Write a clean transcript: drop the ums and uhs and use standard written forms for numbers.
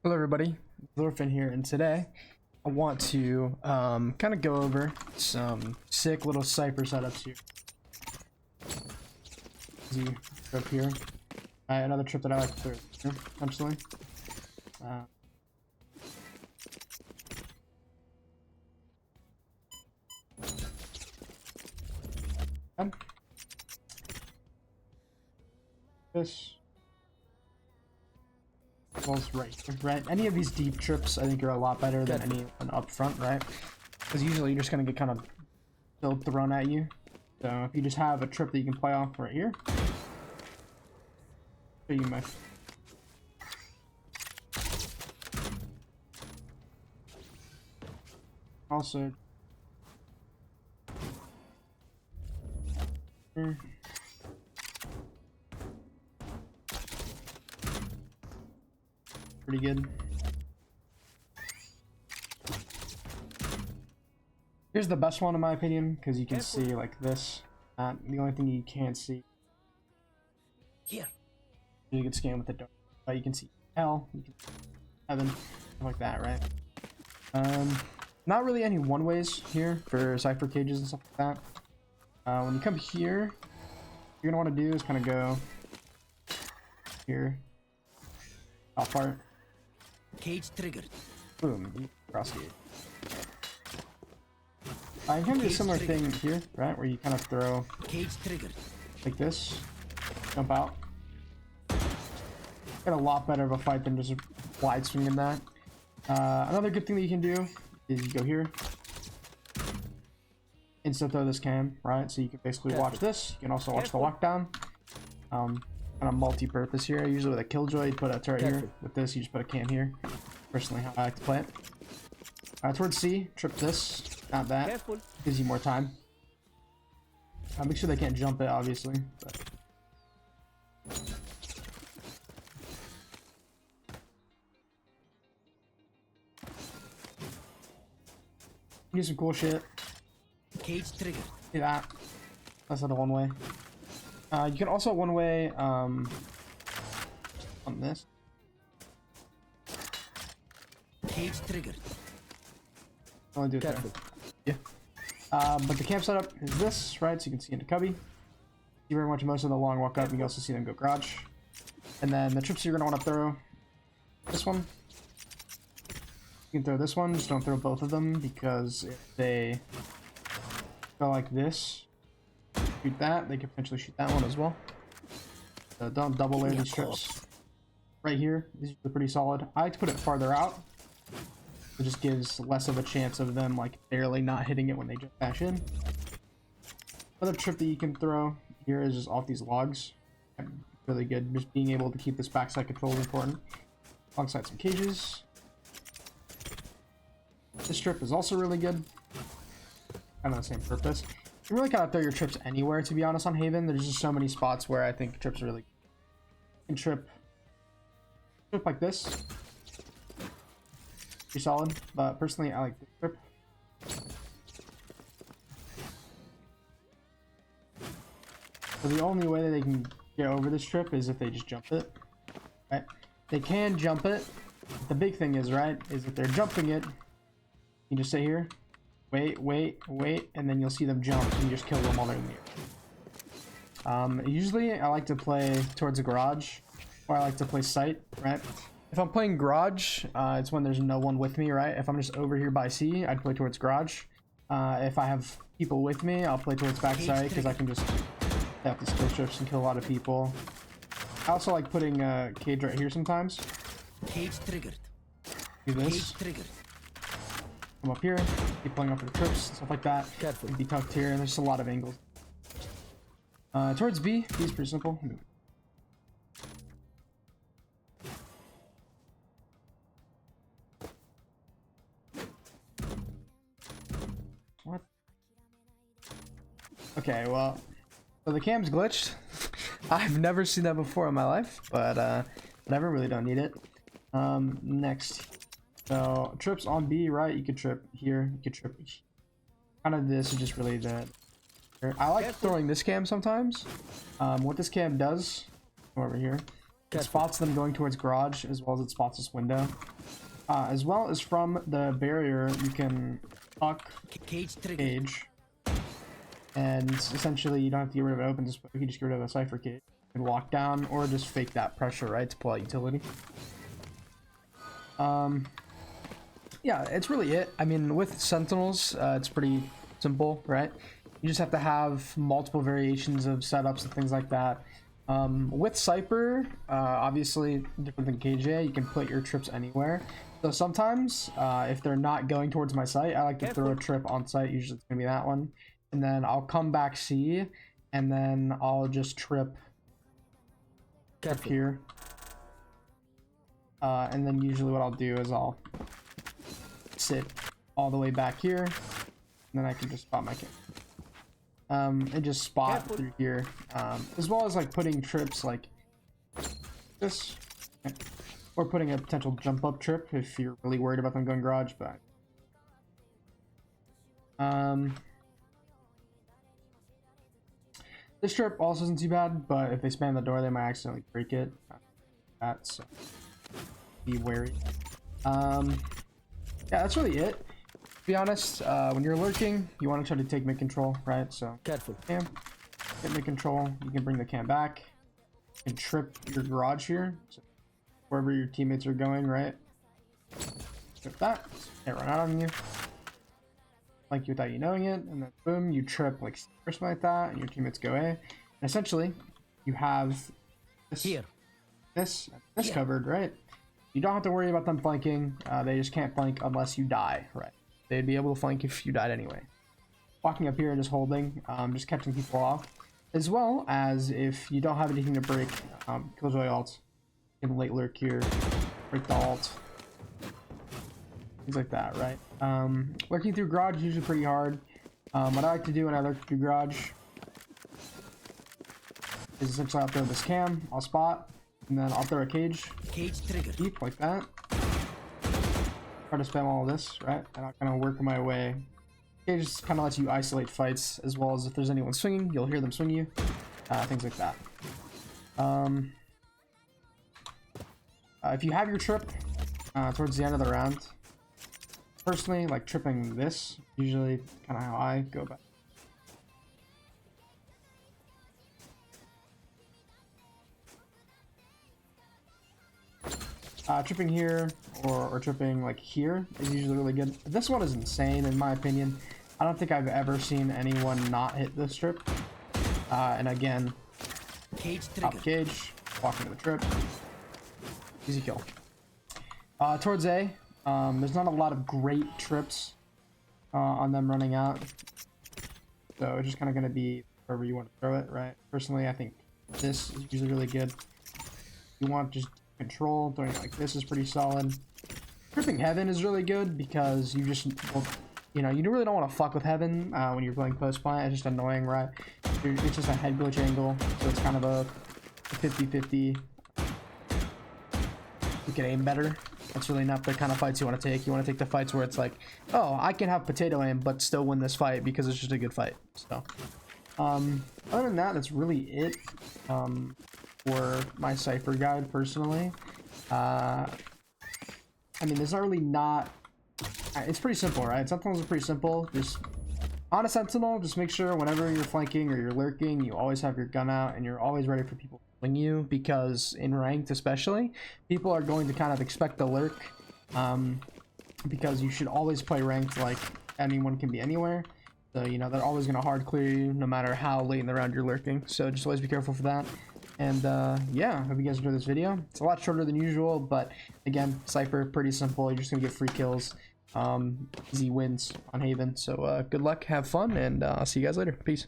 Hello everybody, Lorfin here, and today I want to kind of go over some sick little Cypher setups here. Easy trip here. Another trip that I like to do here, essentially. This. Right? Any of these deep trips I think are a lot better than any one up front, right? Because usually you're just gonna get kind of build thrown at you. So if you just have a trip that you can play off right here, show you my also here. Pretty good. Here's the best one in my opinion, because you can see like this. The only thing you can't see here. You can scan with the dark, but you can see hell, you can see heaven, stuff like that, right? Not really any one ways here for Cypher cages and stuff like that. When you come here, you're gonna want to do is kind of go here, top part. Cage triggered. Boom, you cross it. I can do a similar thing here, right? Where you kind of throw cage triggered like this, jump out. Get a lot better of a fight than just wide swinging that. Another good thing that you can do is you go here, insta throw this cam, right? So you can basically watch this. You can also watch the lockdown. Kind of multi-purpose here. Usually with a killjoy, you put a turret here. With this, you just put a cam here. Personally, how I like to play it. Towards C, trip this, not that. Gives you more time. Make sure they can't jump it, obviously. But. Do some cool shit. Cage trigger. See that? That's not a one way. You can also one way on this. Cage triggered. Only do it there. Yeah. But the camp setup is this, right? So you can see into cubby. See very much most of the long walk up. You can also see them go garage. And then the trips you're gonna want to throw. This one. You can throw this one. Just don't throw both of them because if they go like this, shoot that, they can potentially shoot that one as well. So don't double layer these trips. Right here, these are pretty solid. I like to put it farther out. It just gives less of a chance of them like barely not hitting it when they just bash in. Another trip that you can throw here is just off these logs. Really good. Just being able to keep this backside control is important. Alongside some cages. This trip is also really good. Kind of the same purpose. You can really kind of throw your trips anywhere, to be honest, on Haven. There's just so many spots where I think trips are really good. You can trip like this. Pretty solid, but personally I like this trip. So the only way that they can get over this trip is if they just jump it. Right? They can jump it. The big thing is, right, is if they're jumping it, you just sit here. Wait, and then you'll see them jump and you just kill them while they're in the air. Usually I like to play towards a garage, or I like to play sight, right? If I'm playing garage, it's when there's no one with me, right? If I'm just over here by C, I'd play towards garage. If I have people with me, I'll play towards backside because I can just have the skill strips and kill a lot of people. I also like putting a cage right here sometimes. Cage triggered. Do this. Cage triggered. Come up here, keep playing up for the trips, stuff like that. Careful. Be tucked here, and there's just a lot of angles. Towards B, B is pretty simple. What? Okay, well, so the cam's glitched. I've never seen that before in my life, but whatever, really don't need it. Next. So trips on B, right? You could trip here, you could trip. Kind of this is just really the. I like throwing this cam sometimes. What this cam does, come over here, It spots them going towards garage, as well as it spots this window. As well as from the barrier, you can fuck Cage triggered. cage. And essentially, you don't have to get rid of an open display. You can just get rid of a Cypher cage and walk down, or just fake that pressure, right, to pull out utility. Yeah, it's really it. I mean, with Sentinels, it's pretty simple, right? You just have to have multiple variations of setups and things like that. With Cypher, obviously different than KJ, you can put your trips anywhere. So sometimes, if they're not going towards my site, I like to throw a trip on site. Usually it's gonna be that one, and then I'll come back C, and then I'll just trip here. And then usually what I'll do is I'll sit all the way back here, and then I can just spot my camp. And just spot through here, as well as like putting trips like this, or putting a potential jump up trip if you're really worried about them going garage. But this trip also isn't too bad, but if they spam the door, they might accidentally break it. So be wary. Yeah, that's really it. To be honest, when you're lurking, you want to try to take mid control, right? So Careful. cam, get mid control. You can bring the cam back and trip your garage here, so wherever your teammates are going, right? Trip that. Can't run out on you. Like you without you knowing it, and then boom, you trip like something like that, and your teammates go A. And essentially, you have this, this covered, right? You don't have to worry about them flanking. They just can't flank unless you die, right? They'd be able to flank if you died anyway. Walking up here and just holding, just catching people off. As well as if you don't have anything to break, Killjoy ult. You can late lurk here, break the ult. Things like that, right? Lurking through garage is usually pretty hard. What I like to do when I lurk through garage is essentially I'll throw this cam, I'll spot, and then I'll throw a cage. Cage triggered. Deep like that. Try to spam all of this, right? And I'll kind of work my way. Cage just kind of lets you isolate fights, as well as if there's anyone swinging, you'll hear them swing you. Things like that. If you have your trip towards the end of the round, personally, like tripping this, usually kind of how I go back. Tripping here or tripping like here is usually really good. This one is insane in my opinion. I don't think I've ever seen anyone not hit this trip. And again, top cage, walk into the trip, easy kill. Towards A, there's not a lot of great trips on them running out, so it's just kind of going to be wherever you want to throw it, right? Personally, I think this is usually really good. You want just control, throwing it like this is pretty solid. Tripping heaven is really good because you just, well, you know, you really don't want to fuck with heaven when you're playing post plant. It's just annoying, right? It's just a head glitch angle, so it's kind of a 50-50. You can aim better. That's really not the kind of fights you want to take. You want to take the fights where it's like, oh, I can have potato aim but still win this fight because it's just a good fight. So other than that, that's really it for my Cypher guide personally. I mean, there's not really it's pretty simple, right? Sentinels are pretty simple. Just on a Sentinel, just make sure whenever you're flanking or you're lurking, you always have your gun out and you're always ready for people to swing you, because in ranked especially, people are going to kind of expect the lurk, because you should always play ranked like anyone can be anywhere. So, you know, they're always going to hard clear you no matter how late in the round you're lurking. So just always be careful for that. And yeah, hope you guys enjoyed this video. It's a lot shorter than usual, but again, Cypher, pretty simple. You're just gonna get free kills, easy wins on Haven. So good luck, have fun, and I'll see you guys later. Peace.